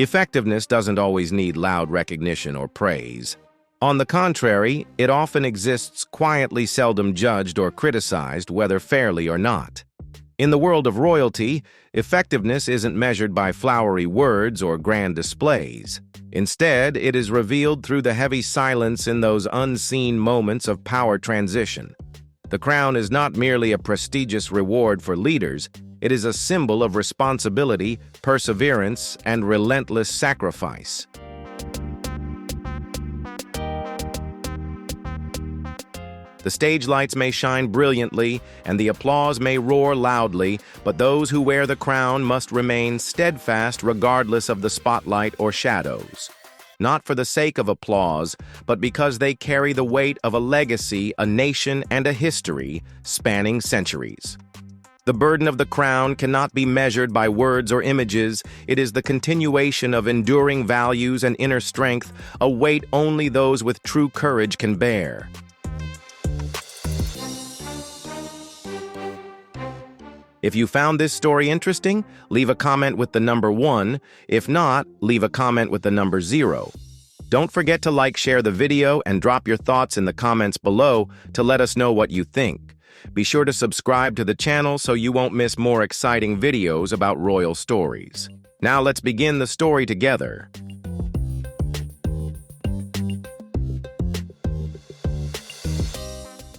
Effectiveness doesn't always need loud recognition or praise. On the contrary, it often exists quietly, seldom judged or criticized, whether fairly or not. In the world of royalty, effectiveness isn't measured by flowery words or grand displays. Instead, it is revealed through the heavy silence in those unseen moments of power transition. The crown is not merely a prestigious reward for leaders, it is a symbol of responsibility, perseverance, and relentless sacrifice. The stage lights may shine brilliantly, and the applause may roar loudly, but those who wear the crown must remain steadfast regardless of the spotlight or shadows. Not for the sake of applause, but because they carry the weight of a legacy, a nation, and a history spanning centuries. The burden of the crown cannot be measured by words or images. It is the continuation of enduring values and inner strength, a weight only those with true courage can bear. If you found this story interesting, leave a comment with the number 1. If not, leave a comment with the number 0. Don't forget to like, share the video, and drop your thoughts in the comments below to let us know what you think. Be sure to subscribe to the channel so you won't miss more exciting videos about royal stories. Now let's begin the story together.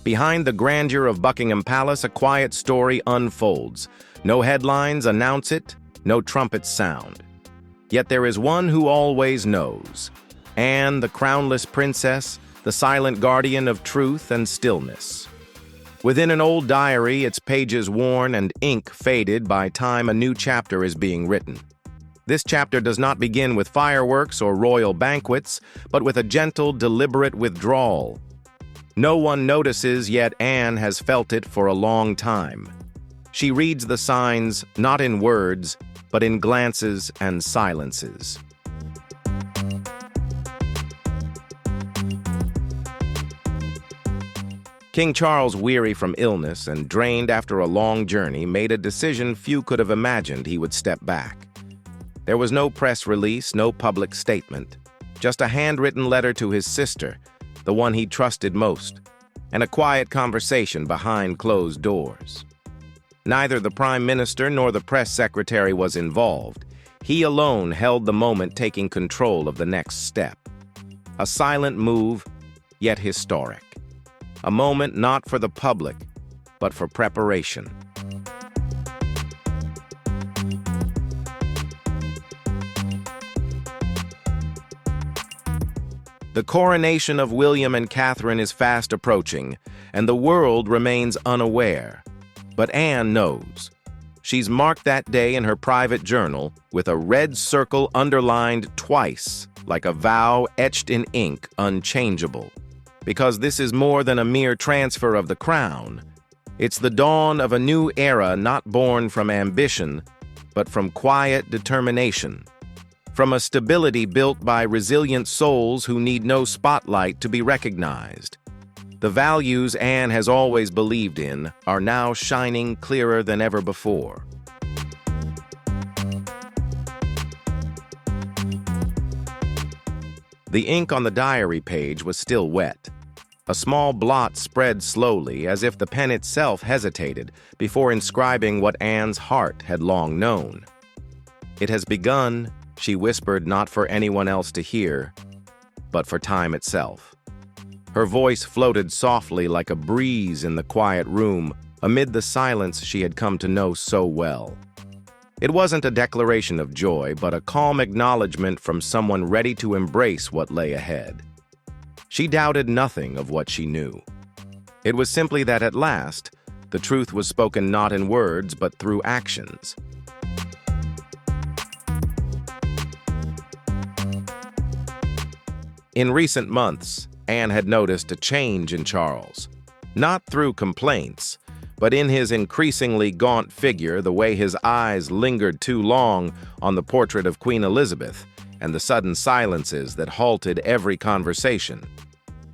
Behind the grandeur of Buckingham Palace, a quiet story unfolds. No headlines announce it, no trumpets sound. Yet there is one who always knows. Anne, the crownless princess, the silent guardian of truth and stillness. Within an old diary, its pages worn and ink faded by time, a new chapter is being written. This chapter does not begin with fireworks or royal banquets, but with a gentle, deliberate withdrawal. No one notices, yet Anne has felt it for a long time. She reads the signs not in words, but in glances and silences. King Charles, weary from illness and drained after a long journey, made a decision few could have imagined he would step back. There was no press release, no public statement, just a handwritten letter to his sister, the one he trusted most, and a quiet conversation behind closed doors. Neither the Prime Minister nor the press secretary was involved. He alone held the moment, taking control of the next step. A silent move, yet historic. A moment not for the public, but for preparation. The coronation of William and Catherine is fast approaching, and the world remains unaware. But Anne knows. She's marked that day in her private journal with a red circle underlined twice, like a vow etched in ink, unchangeable. Because this is more than a mere transfer of the crown. It's the dawn of a new era, not born from ambition, but from quiet determination. From a stability built by resilient souls who need no spotlight to be recognized. The values Anne has always believed in are now shining clearer than ever before. The ink on the diary page was still wet. A small blot spread slowly, as if the pen itself hesitated before inscribing what Anne's heart had long known. "It has begun," she whispered, not for anyone else to hear, but for time itself. Her voice floated softly like a breeze in the quiet room, amid the silence she had come to know so well. It wasn't a declaration of joy, but a calm acknowledgement from someone ready to embrace what lay ahead. She doubted nothing of what she knew. It was simply that at last, the truth was spoken not in words, but through actions. In recent months, Anne had noticed a change in Charles. Not through complaints, but in his increasingly gaunt figure, the way his eyes lingered too long on the portrait of Queen Elizabeth, and the sudden silences that halted every conversation.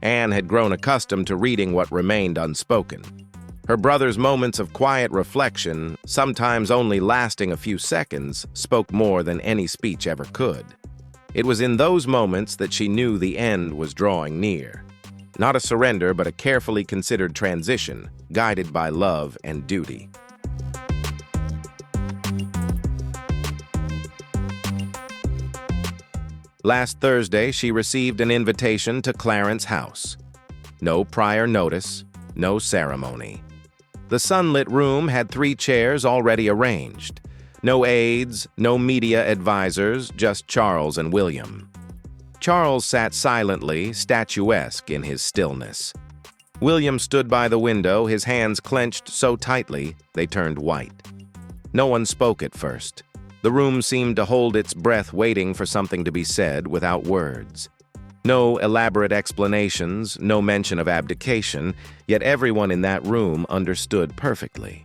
Anne had grown accustomed to reading what remained unspoken. Her brother's moments of quiet reflection, sometimes only lasting a few seconds, spoke more than any speech ever could. It was in those moments that she knew the end was drawing near. Not a surrender, but a carefully considered transition, guided by love and duty. Last Thursday, she received an invitation to Clarence House. No prior notice, no ceremony. The sunlit room had 3 chairs already arranged. No aides, no media advisors, just Charles and William. Charles sat silently, statuesque in his stillness. William stood by the window, his hands clenched so tightly they turned white. No one spoke at first. The room seemed to hold its breath, waiting for something to be said without words. No elaborate explanations, no mention of abdication, yet everyone in that room understood perfectly.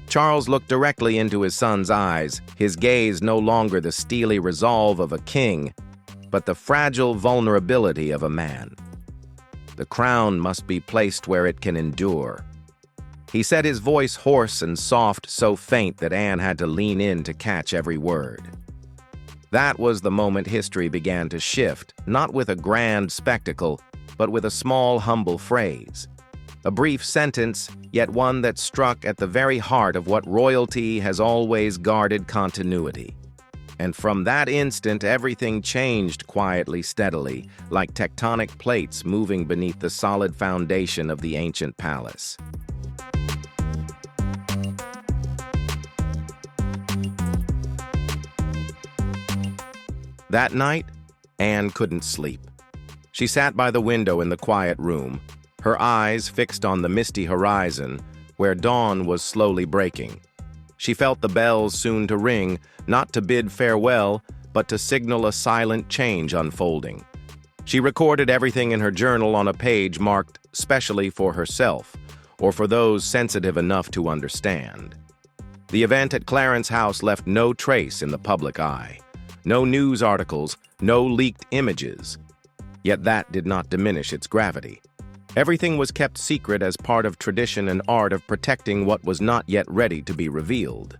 Charles looked directly into his son's eyes, his gaze no longer the steely resolve of a king, but the fragile vulnerability of a man. The crown must be placed where it can endure. He said, his voice hoarse and soft, so faint that Anne had to lean in to catch every word. That was the moment history began to shift, not with a grand spectacle, but with a small, humble phrase. A brief sentence, yet one that struck at the very heart of what royalty has always guarded: continuity. And from that instant, everything changed quietly, steadily, like tectonic plates moving beneath the solid foundation of the ancient palace. That night, Anne couldn't sleep. She sat by the window in the quiet room, her eyes fixed on the misty horizon, where dawn was slowly breaking. She felt the bells soon to ring, not to bid farewell, but to signal a silent change unfolding. She recorded everything in her journal on a page marked specially for herself, or for those sensitive enough to understand. The event at Clarence House left no trace in the public eye. No news articles, no leaked images. Yet that did not diminish its gravity. Everything was kept secret as part of tradition and art of protecting what was not yet ready to be revealed.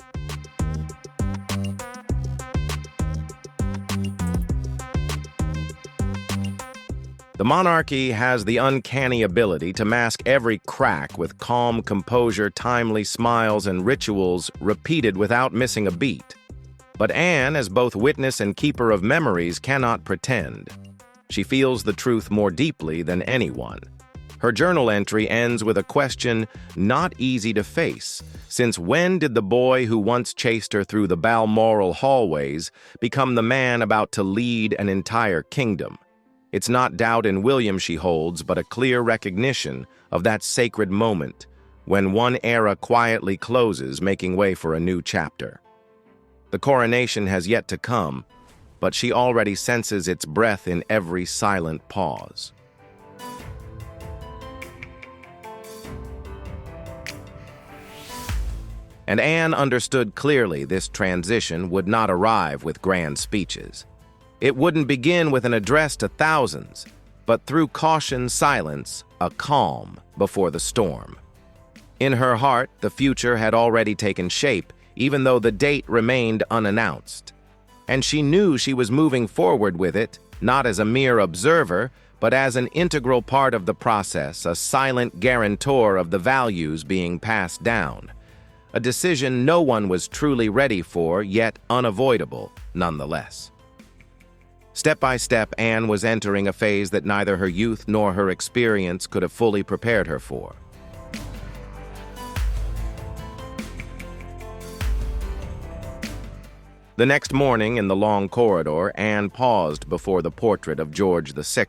The monarchy has the uncanny ability to mask every crack with calm composure, timely smiles, and rituals repeated without missing a beat. But Anne, as both witness and keeper of memories, cannot pretend. She feels the truth more deeply than anyone. Her journal entry ends with a question not easy to face. Since when did the boy who once chased her through the Balmoral hallways become the man about to lead an entire kingdom? It's not doubt in William she holds, but a clear recognition of that sacred moment when one era quietly closes, making way for a new chapter. The coronation has yet to come, but she already senses its breath in every silent pause. And Anne understood clearly this transition would not arrive with grand speeches. It wouldn't begin with an address to thousands, but through caution, silence, a calm before the storm. In her heart, the future had already taken shape, even though the date remained unannounced. And she knew she was moving forward with it, not as a mere observer, but as an integral part of the process, a silent guarantor of the values being passed down. A decision no one was truly ready for, yet unavoidable nonetheless. Step by step, Anne was entering a phase that neither her youth nor her experience could have fully prepared her for. The next morning, in the long corridor, Anne paused before the portrait of George VI.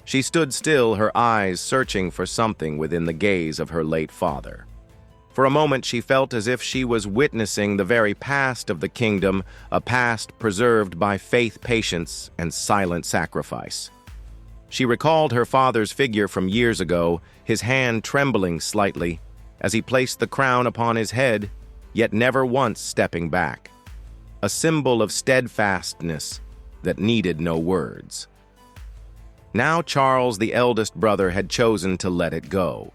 She stood still, her eyes searching for something within the gaze of her late father. For a moment, she felt as if she was witnessing the very past of the kingdom, a past preserved by faith, patience, and silent sacrifice. She recalled her father's figure from years ago, his hand trembling slightly as he placed the crown upon his head, yet never once stepping back. A symbol of steadfastness that needed no words. Now Charles, the eldest brother, had chosen to let it go.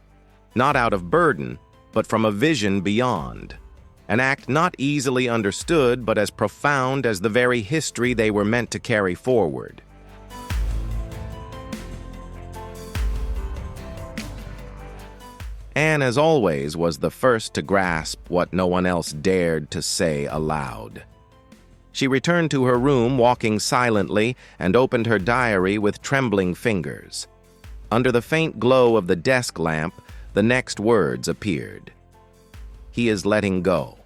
Not out of burden, but from a vision beyond. An act not easily understood, but as profound as the very history they were meant to carry forward. Anne, as always, was the first to grasp what no one else dared to say aloud. She returned to her room, walking silently, and opened her diary with trembling fingers. Under the faint glow of the desk lamp, the next words appeared. "He is letting go."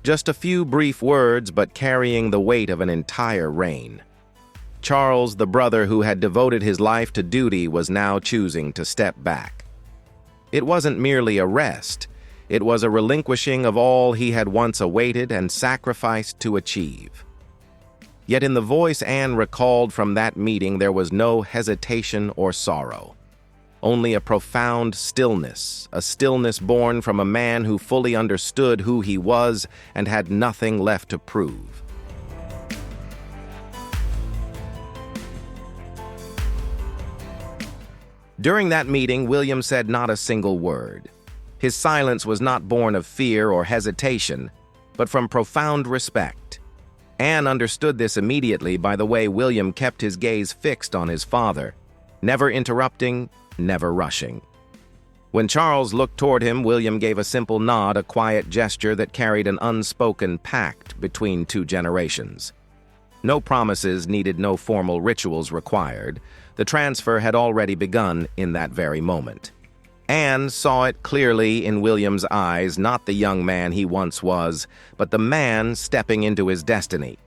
Just a few brief words, but carrying the weight of an entire reign. Charles, the brother who had devoted his life to duty, was now choosing to step back. It wasn't merely a rest. It was a relinquishing of all he had once awaited and sacrificed to achieve. Yet in the voice Anne recalled from that meeting there was no hesitation or sorrow. Only a profound stillness, a stillness born from a man who fully understood who he was and had nothing left to prove. During that meeting, William said not a single word. His silence was not born of fear or hesitation, but from profound respect. Anne understood this immediately by the way William kept his gaze fixed on his father, never interrupting, never rushing. When Charles looked toward him, William gave a simple nod, a quiet gesture that carried an unspoken pact between two generations. No promises needed, no formal rituals required. The transfer had already begun in that very moment. Anne saw it clearly in William's eyes, not the young man he once was, but the man stepping into his destiny.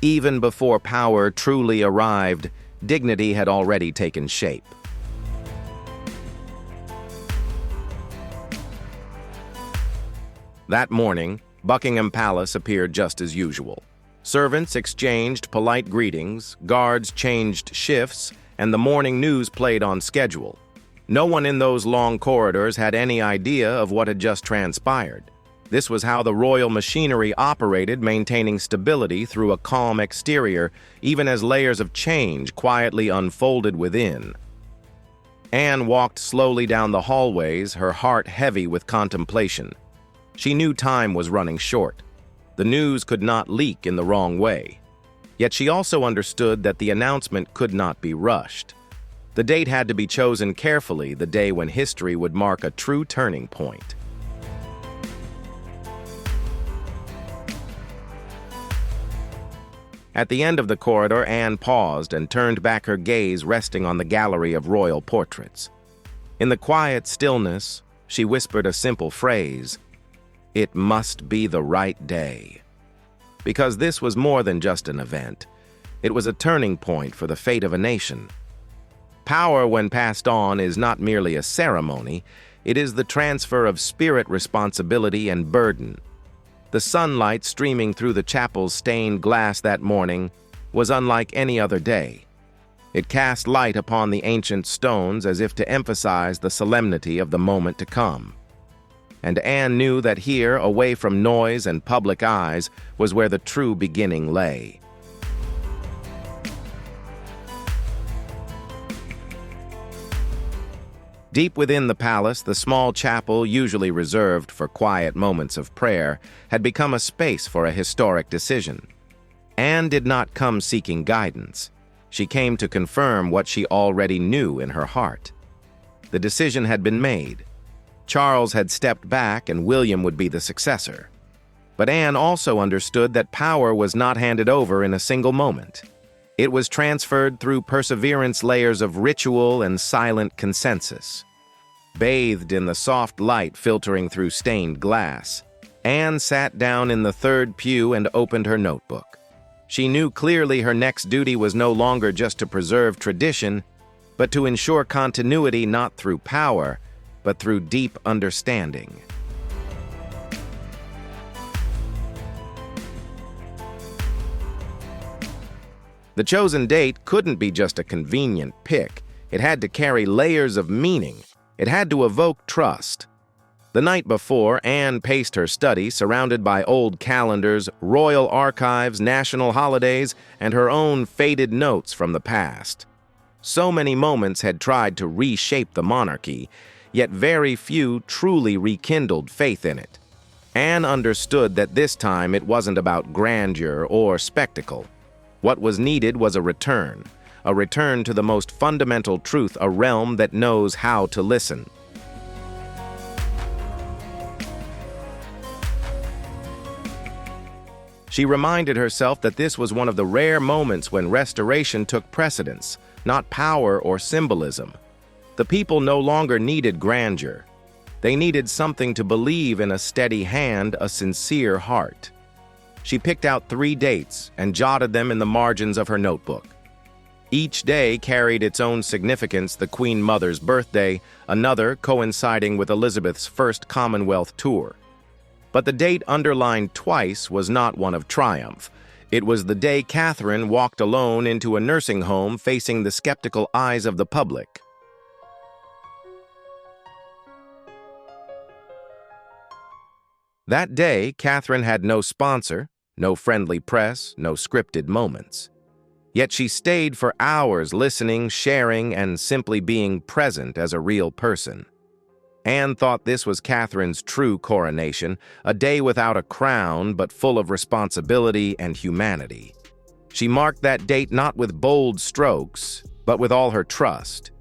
Even before power truly arrived, dignity had already taken shape. That morning, Buckingham Palace appeared just as usual. Servants exchanged polite greetings, guards changed shifts, and the morning news played on schedule. No one in those long corridors had any idea of what had just transpired. This was how the royal machinery operated, maintaining stability through a calm exterior, even as layers of change quietly unfolded within. Anne walked slowly down the hallways, her heart heavy with contemplation. She knew time was running short. The news could not leak in the wrong way. Yet she also understood that the announcement could not be rushed. The date had to be chosen carefully, the day when history would mark a true turning point. At the end of the corridor, Anne paused and turned back, her gaze resting on the gallery of royal portraits. In the quiet stillness, she whispered a simple phrase: "It must be the right day." Because this was more than just an event. It was a turning point for the fate of a nation. Power, when passed on, is not merely a ceremony. It is the transfer of spirit, responsibility, and burden. The sunlight streaming through the chapel's stained glass that morning was unlike any other day. It cast light upon the ancient stones as if to emphasize the solemnity of the moment to come. And Anne knew that here, away from noise and public eyes, was where the true beginning lay. Deep within the palace, the small chapel, usually reserved for quiet moments of prayer, had become a space for a historic decision. Anne did not come seeking guidance. She came to confirm what she already knew in her heart. The decision had been made. Charles had stepped back and William would be the successor. But Anne also understood that power was not handed over in a single moment. It was transferred through perseverance, layers of ritual and silent consensus. Bathed in the soft light filtering through stained glass, Anne sat down in the third pew and opened her notebook. She knew clearly her next duty was no longer just to preserve tradition, but to ensure continuity not through power, but through deep understanding. The chosen date couldn't be just a convenient pick. It had to carry layers of meaning. It had to evoke trust. The night before, Anne paced her study, surrounded by old calendars, royal archives, national holidays, and her own faded notes from the past. So many moments had tried to reshape the monarchy, yet very few truly rekindled faith in it. Anne understood that this time it wasn't about grandeur or spectacle. What was needed was a return to the most fundamental truth, a realm that knows how to listen. She reminded herself that this was one of the rare moments when restoration took precedence, not power or symbolism. The people no longer needed grandeur. They needed something to believe in: a steady hand, a sincere heart. She picked out 3 dates and jotted them in the margins of her notebook. Each day carried its own significance: the Queen Mother's birthday, another coinciding with Elizabeth's first Commonwealth tour. But the date underlined twice was not one of triumph. It was the day Catherine walked alone into a nursing home facing the skeptical eyes of the public. That day, Catherine had no sponsor, no friendly press, no scripted moments. Yet she stayed for hours listening, sharing, and simply being present as a real person. Anne thought this was Catherine's true coronation, a day without a crown but full of responsibility and humanity. She marked that date not with bold strokes, but with all her trust.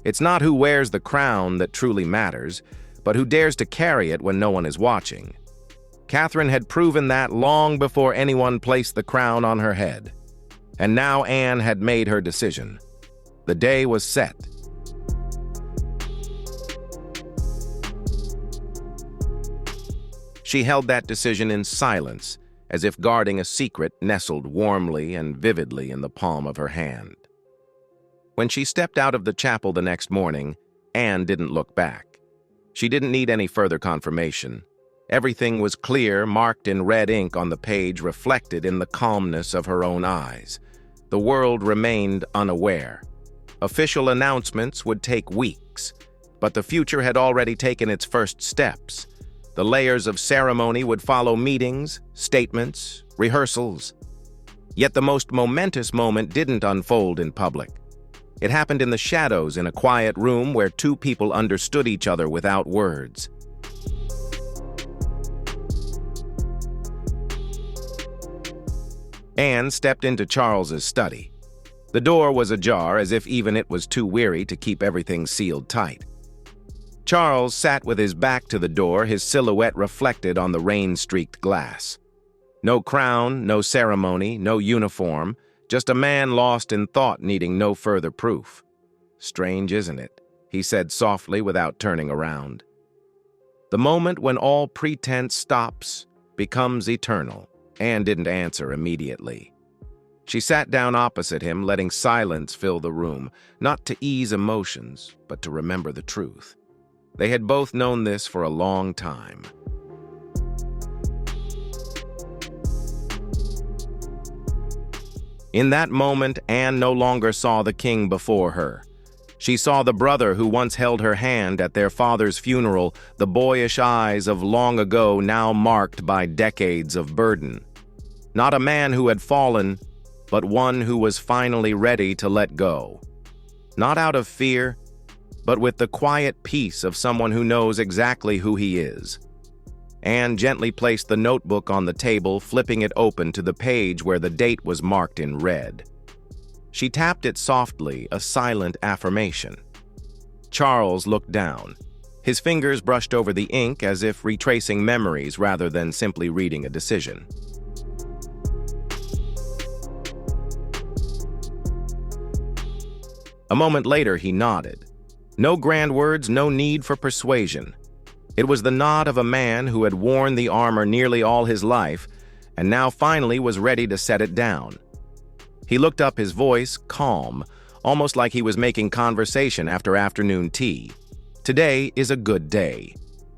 It's not who wears the crown that truly matters, but who dares to carry it when no one is watching. Catherine had proven that long before anyone placed the crown on her head. And now Anne had made her decision. The day was set. She held that decision in silence, as if guarding a secret nestled warmly and vividly in the palm of her hand. When she stepped out of the chapel the next morning, Anne didn't look back. She didn't need any further confirmation. Everything was clear, marked in red ink on the page, reflected in the calmness of her own eyes. The world remained unaware. Official announcements would take weeks, but the future had already taken its first steps. The layers of ceremony would follow: meetings, statements, rehearsals. Yet the most momentous moment didn't unfold in public. It happened in the shadows, in a quiet room where 2 people understood each other without words. Anne stepped into Charles's study. The door was ajar, as if even it was too weary to keep everything sealed tight. Charles sat with his back to the door, his silhouette reflected on the rain-streaked glass. No crown, no ceremony, no uniform, just a man lost in thought, needing no further proof. "Strange, isn't it?" he said softly without turning around. "The moment when all pretense stops becomes eternal." Anne didn't answer immediately. She sat down opposite him, letting silence fill the room, not to ease emotions, but to remember the truth. They had both known this for a long time. In that moment, Anne no longer saw the king before her. She saw the brother who once held her hand at their father's funeral, the boyish eyes of long ago now marked by decades of burden. Not a man who had fallen, but one who was finally ready to let go. Not out of fear, but with the quiet peace of someone who knows exactly who he is. Anne gently placed the notebook on the table, flipping it open to the page where the date was marked in red. She tapped it softly, a silent affirmation. Charles looked down. His fingers brushed over the ink as if retracing memories rather than simply reading a decision. A moment later, he nodded. No grand words, no need for persuasion. It was the nod of a man who had worn the armor nearly all his life and now finally was ready to set it down. He looked up, his voice calm, almost like he was making conversation after afternoon tea. Today is a good day.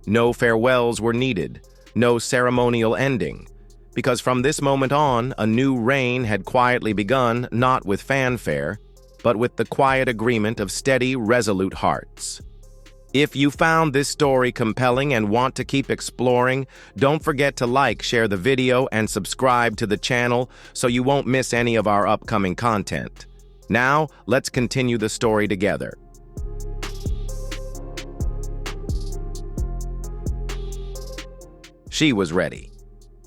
No farewells were needed, no ceremonial ending, because from this moment on, a new reign had quietly begun, not with fanfare, but with the quiet agreement of steady, resolute hearts. If you found this story compelling and want to keep exploring, don't forget to like, share the video, and subscribe to the channel so you won't miss any of our upcoming content. Now, let's continue the story together. She was ready.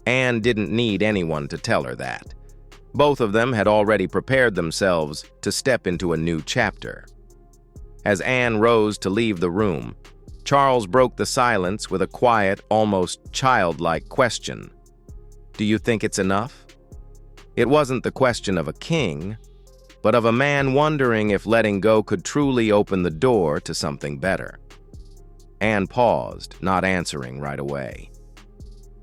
Anne didn't need anyone to tell her that. Both of them had already prepared themselves to step into a new chapter. As Anne rose to leave the room, Charles broke the silence with a quiet, almost childlike question. "Do you think it's enough?" It wasn't the question of a king, but of a man wondering if letting go could truly open the door to something better. Anne paused, not answering right away.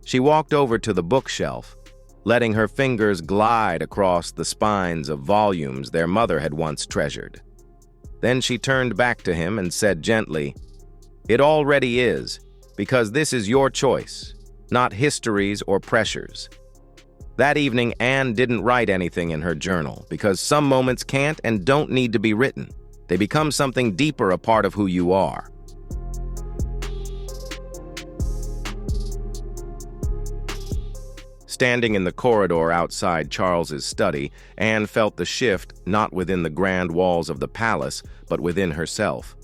She walked over to the bookshelf, letting her fingers glide across the spines of volumes their mother had once treasured. Then she turned back to him and said gently, "It already is, because this is your choice, not history's or pressure's." That evening, Anne didn't write anything in her journal, because some moments can't and don't need to be written. They become something deeper, a part of who you are. Standing in the corridor outside Charles's study, Anne felt the shift not within the grand walls of the palace, but within herself.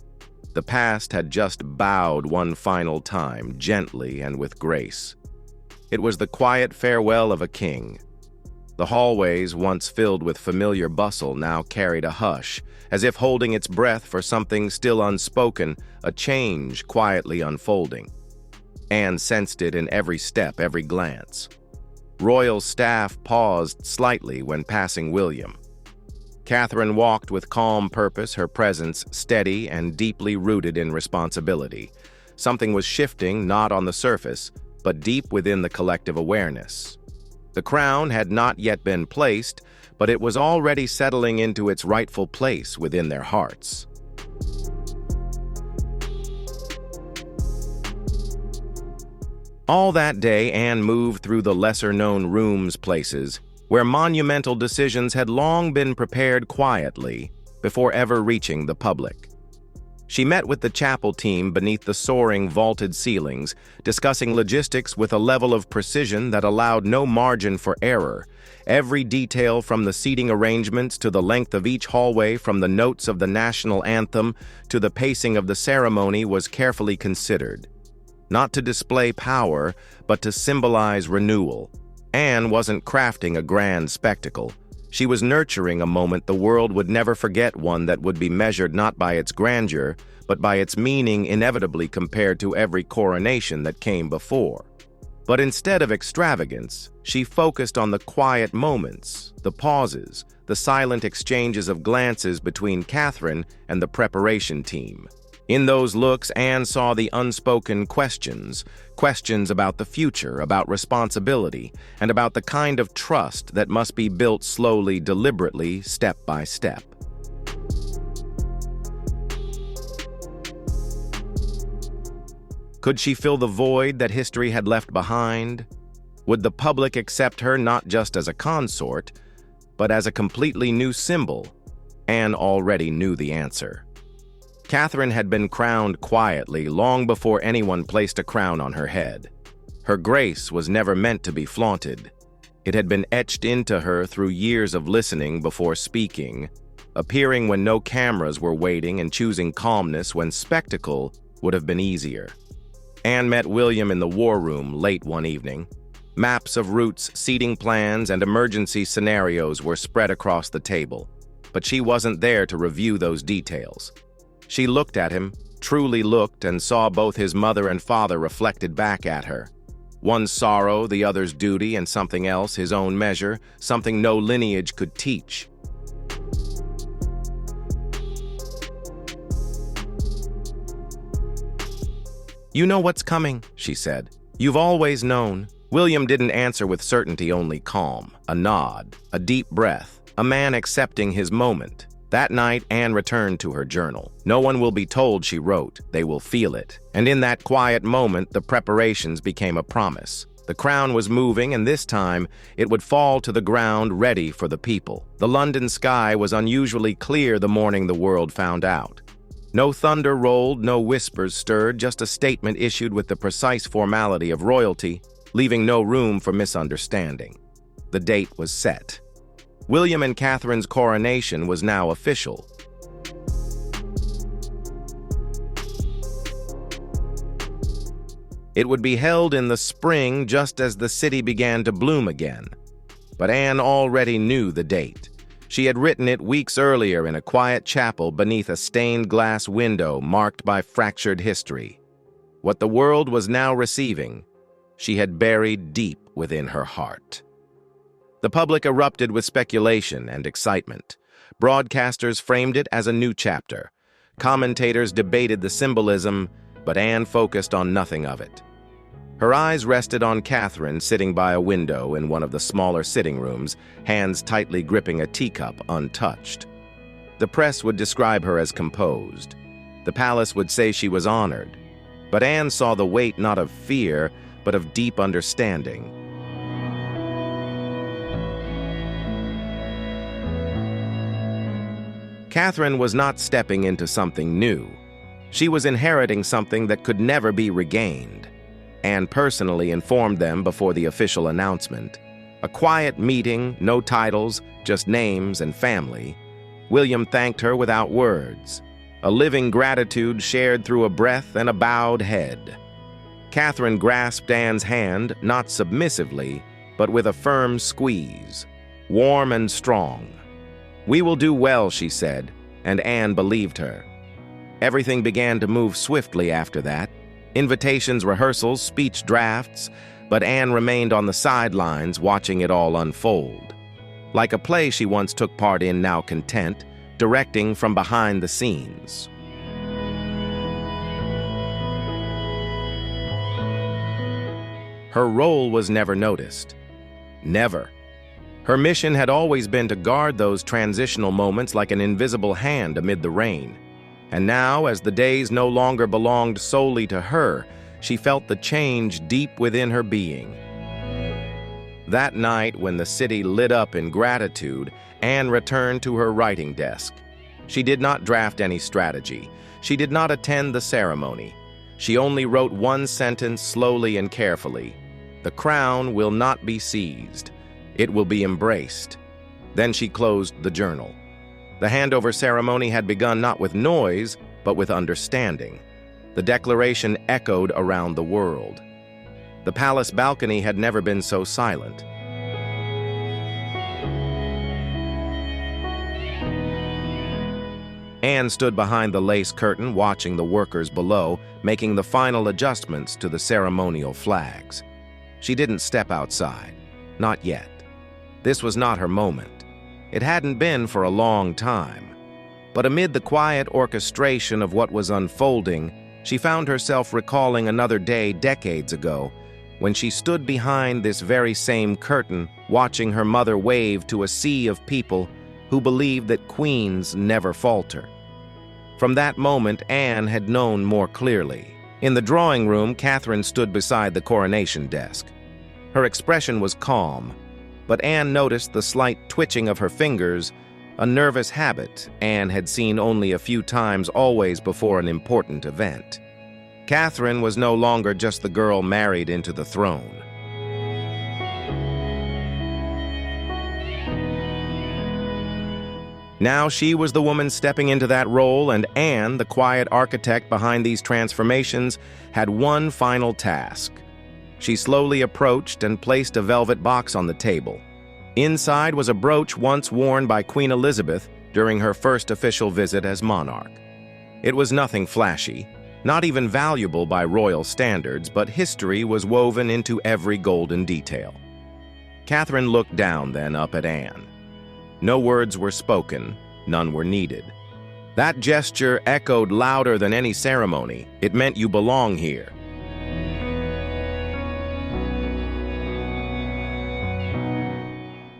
The past had just bowed one final time, gently and with grace. It was the quiet farewell of a king. The hallways, once filled with familiar bustle, now carried a hush, as if holding its breath for something still unspoken, a change quietly unfolding. Anne sensed it in every step, every glance. Royal staff paused slightly when passing William. Catherine walked with calm purpose, her presence steady and deeply rooted in responsibility. Something was shifting, not on the surface, but deep within the collective awareness. The crown had not yet been placed, but it was already settling into its rightful place within their hearts. All that day, Anne moved through the lesser-known rooms, places where monumental decisions had long been prepared quietly before ever reaching the public. She met with the chapel team beneath the soaring vaulted ceilings, discussing logistics with a level of precision that allowed no margin for error. Every detail, from the seating arrangements to the length of each hallway, from the notes of the national anthem to the pacing of the ceremony, was carefully considered. Not to display power, but to symbolize renewal. Anne wasn't crafting a grand spectacle. She was nurturing a moment the world would never forget, one that would be measured not by its grandeur, but by its meaning, inevitably compared to every coronation that came before. But instead of extravagance, she focused on the quiet moments, the pauses, the silent exchanges of glances between Catherine and the preparation team. In those looks, Anne saw the unspoken questions about the future, about responsibility, and about the kind of trust that must be built slowly, deliberately, step by step. Could she fill the void that history had left behind? Would the public accept her not just as a consort, but as a completely new symbol? Anne already knew the answer. Catherine had been crowned quietly long before anyone placed a crown on her head. Her grace was never meant to be flaunted. It had been etched into her through years of listening before speaking, appearing when no cameras were waiting, and choosing calmness when spectacle would have been easier. Anne met William in the war room late one evening. Maps of routes, seating plans, and emergency scenarios were spread across the table, but she wasn't there to review those details. She looked at him, truly looked, and saw both his mother and father reflected back at her. One's sorrow, the other's duty, and something else, his own measure, something no lineage could teach. "You know what's coming," she said. "You've always known." William didn't answer with certainty, only calm, a nod, a deep breath, a man accepting his moment. That night, Anne returned to her journal. "No one will be told," she wrote. "They will feel it." And in that quiet moment, the preparations became a promise. The crown was moving, and this time, it would fall to the ground, ready for the people. The London sky was unusually clear the morning the world found out. No thunder rolled, no whispers stirred, just a statement issued with the precise formality of royalty, leaving no room for misunderstanding. The date was set. William and Catherine's coronation was now official. It would be held in the spring just as the city began to bloom again. But Anne already knew the date. She had written it weeks earlier in a quiet chapel beneath a stained glass window marked by fractured history. What the world was now receiving, she had buried deep within her heart. The public erupted with speculation and excitement. Broadcasters framed it as a new chapter. Commentators debated the symbolism, but Anne focused on nothing of it. Her eyes rested on Catherine sitting by a window in one of the smaller sitting rooms, hands tightly gripping a teacup untouched. The press would describe her as composed. The palace would say she was honored. But Anne saw the weight not of fear, but of deep understanding. Catherine was not stepping into something new. She was inheriting something that could never be regained. Anne personally informed them before the official announcement. A quiet meeting, no titles, just names and family. William thanked her without words. A living gratitude shared through a breath and a bowed head. Catherine grasped Anne's hand, not submissively, but with a firm squeeze, warm and strong. "We will do well," she said, and Anne believed her. Everything began to move swiftly after that. Invitations, rehearsals, speech drafts, but Anne remained on the sidelines watching it all unfold. Like a play she once took part in, now content, directing from behind the scenes. Her role was never noticed. Never. Her mission had always been to guard those transitional moments like an invisible hand amid the rain. And now, as the days no longer belonged solely to her, she felt the change deep within her being. That night, when the city lit up in gratitude, Anne returned to her writing desk. She did not draft any strategy. She did not attend the ceremony. She only wrote one sentence slowly and carefully. "The crown will not be seized. It will be embraced." Then she closed the journal. The handover ceremony had begun not with noise, but with understanding. The declaration echoed around the world. The palace balcony had never been so silent. Anne stood behind the lace curtain, watching the workers below, making the final adjustments to the ceremonial flags. She didn't step outside. Not yet. This was not her moment. It hadn't been for a long time. But amid the quiet orchestration of what was unfolding, she found herself recalling another day decades ago, when she stood behind this very same curtain, watching her mother wave to a sea of people who believed that queens never falter. From that moment, Anne had known more clearly. In the drawing room, Catherine stood beside the coronation desk. Her expression was calm, but Anne noticed the slight twitching of her fingers, a nervous habit Anne had seen only a few times, always before an important event. Catherine was no longer just the girl married into the throne. Now she was the woman stepping into that role, and Anne, the quiet architect behind these transformations, had one final task. She slowly approached and placed a velvet box on the table. Inside was a brooch once worn by Queen Elizabeth during her first official visit as monarch. It was nothing flashy, not even valuable by royal standards, but history was woven into every golden detail. Catherine looked down, then up at Anne. No words were spoken, none were needed. That gesture echoed louder than any ceremony. It meant you belong here.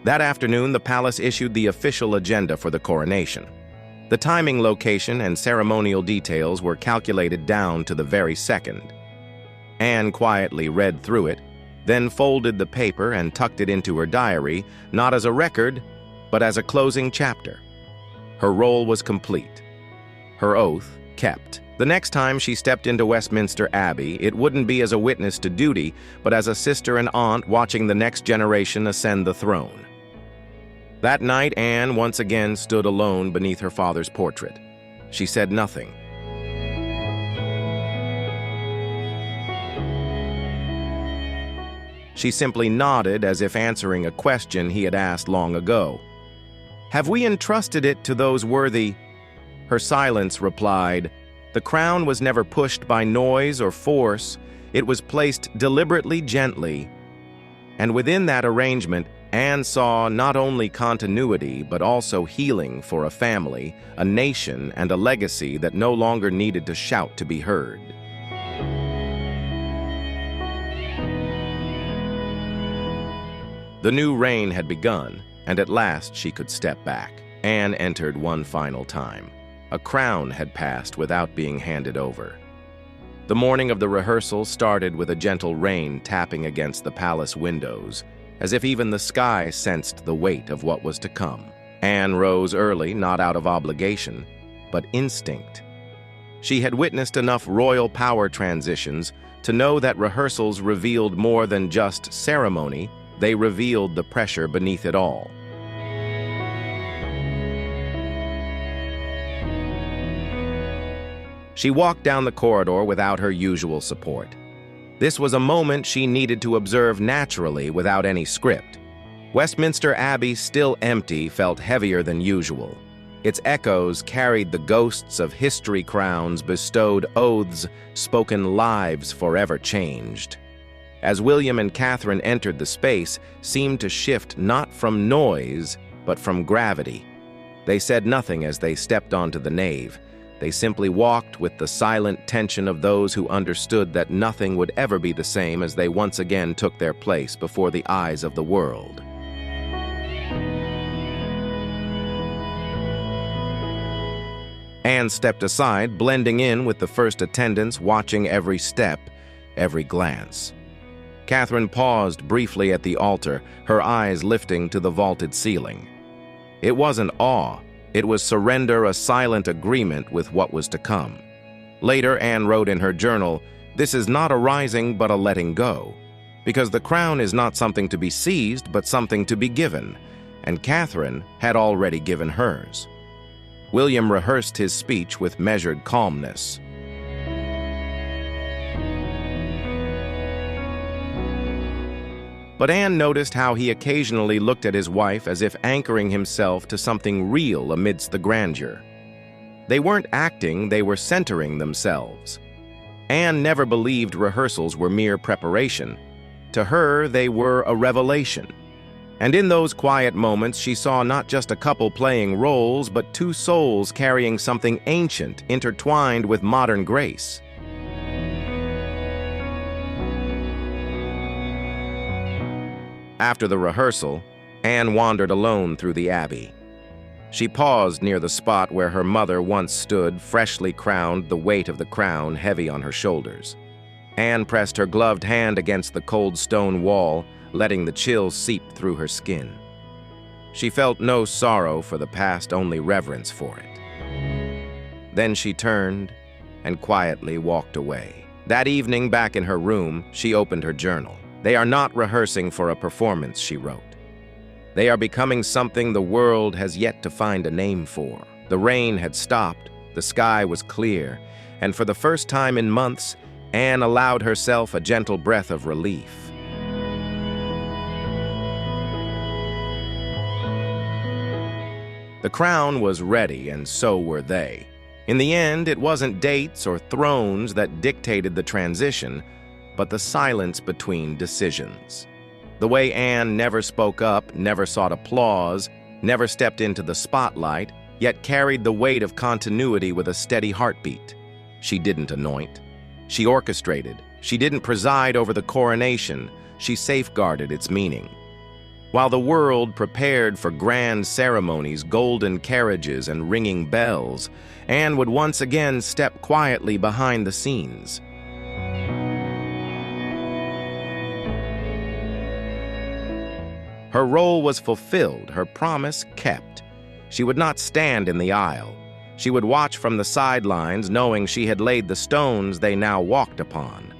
That afternoon, the palace issued the official agenda for the coronation. The timing, location, and ceremonial details were calculated down to the very second. Anne quietly read through it, then folded the paper and tucked it into her diary, not as a record, but as a closing chapter. Her role was complete. Her oath kept. The next time she stepped into Westminster Abbey, it wouldn't be as a witness to duty, but as a sister and aunt watching the next generation ascend the throne. That night, Anne once again stood alone beneath her father's portrait. She said nothing. She simply nodded as if answering a question he had asked long ago. "Have we entrusted it to those worthy?" Her silence replied, "The crown was never pushed by noise or force. It was placed deliberately, gently." And within that arrangement, Anne saw not only continuity but also healing for a family, a nation, and a legacy that no longer needed to shout to be heard. The new reign had begun, and at last she could step back. Anne entered one final time. A crown had passed without being handed over. The morning of the rehearsal started with a gentle rain tapping against the palace windows, as if even the sky sensed the weight of what was to come. Anne rose early, not out of obligation, but instinct. She had witnessed enough royal power transitions to know that rehearsals revealed more than just ceremony. They revealed the pressure beneath it all. She walked down the corridor without her usual support. This was a moment she needed to observe naturally without any script. Westminster Abbey, still empty, felt heavier than usual. Its echoes carried the ghosts of history, crowns bestowed, oaths spoken, lives forever changed. As William and Catherine entered, the space seemed to shift not from noise, but from gravity. They said nothing as they stepped onto the nave. They simply walked with the silent tension of those who understood that nothing would ever be the same as they once again took their place before the eyes of the world. Anne stepped aside, blending in with the first attendants, watching every step, every glance. Catherine paused briefly at the altar, her eyes lifting to the vaulted ceiling. It wasn't awe. It was surrender, a silent agreement with what was to come. Later, Anne wrote in her journal, "This is not a rising but a letting go, because the crown is not something to be seized but something to be given, and Catherine had already given hers." William rehearsed his speech with measured calmness. But Anne noticed how he occasionally looked at his wife as if anchoring himself to something real amidst the grandeur. They weren't acting, they were centering themselves. Anne never believed rehearsals were mere preparation. To her, they were a revelation. And in those quiet moments, she saw not just a couple playing roles, but two souls carrying something ancient, intertwined with modern grace. After the rehearsal, Anne wandered alone through the abbey. She paused near the spot where her mother once stood, freshly crowned, the weight of the crown heavy on her shoulders. Anne pressed her gloved hand against the cold stone wall, letting the chills seep through her skin. She felt no sorrow for the past, only reverence for it. Then she turned and quietly walked away. That evening, back in her room, she opened her journal. "They are not rehearsing for a performance," she wrote. "They are becoming something the world has yet to find a name for." The rain had stopped, the sky was clear, and for the first time in months, Anne allowed herself a gentle breath of relief. The crown was ready, and so were they. In the end, it wasn't dates or thrones that dictated the transition, but the silence between decisions. The way Anne never spoke up, never sought applause, never stepped into the spotlight, yet carried the weight of continuity with a steady heartbeat. She didn't anoint. She orchestrated. She didn't preside over the coronation. She safeguarded its meaning. While the world prepared for grand ceremonies, golden carriages, and ringing bells, Anne would once again step quietly behind the scenes. Her role was fulfilled, her promise kept. She would not stand in the aisle. She would watch from the sidelines, knowing she had laid the stones they now walked upon.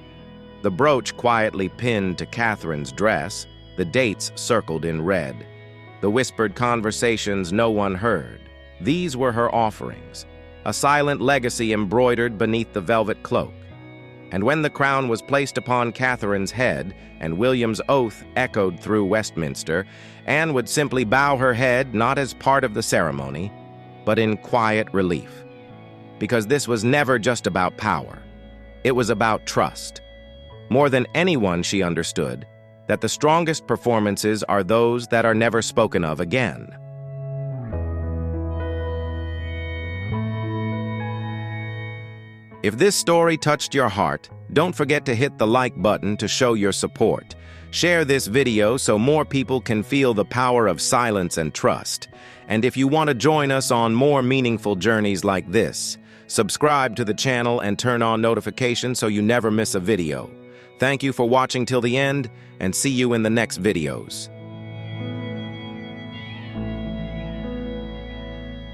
The brooch quietly pinned to Catherine's dress, the dates circled in red. the whispered conversations no one heard. These were her offerings, a silent legacy embroidered beneath the velvet cloak. And when the crown was placed upon Catherine's head and William's oath echoed through Westminster, Anne would simply bow her head not as part of the ceremony, but in quiet relief. Because this was never just about power. It was about trust. More than anyone, she understood that the strongest performances are those that are never spoken of again. If this story touched your heart, don't forget to hit the like button to show your support. Share this video so more people can feel the power of silence and trust. And if you want to join us on more meaningful journeys like this, subscribe to the channel and turn on notifications so you never miss a video. Thank you for watching till the end, and see you in the next videos.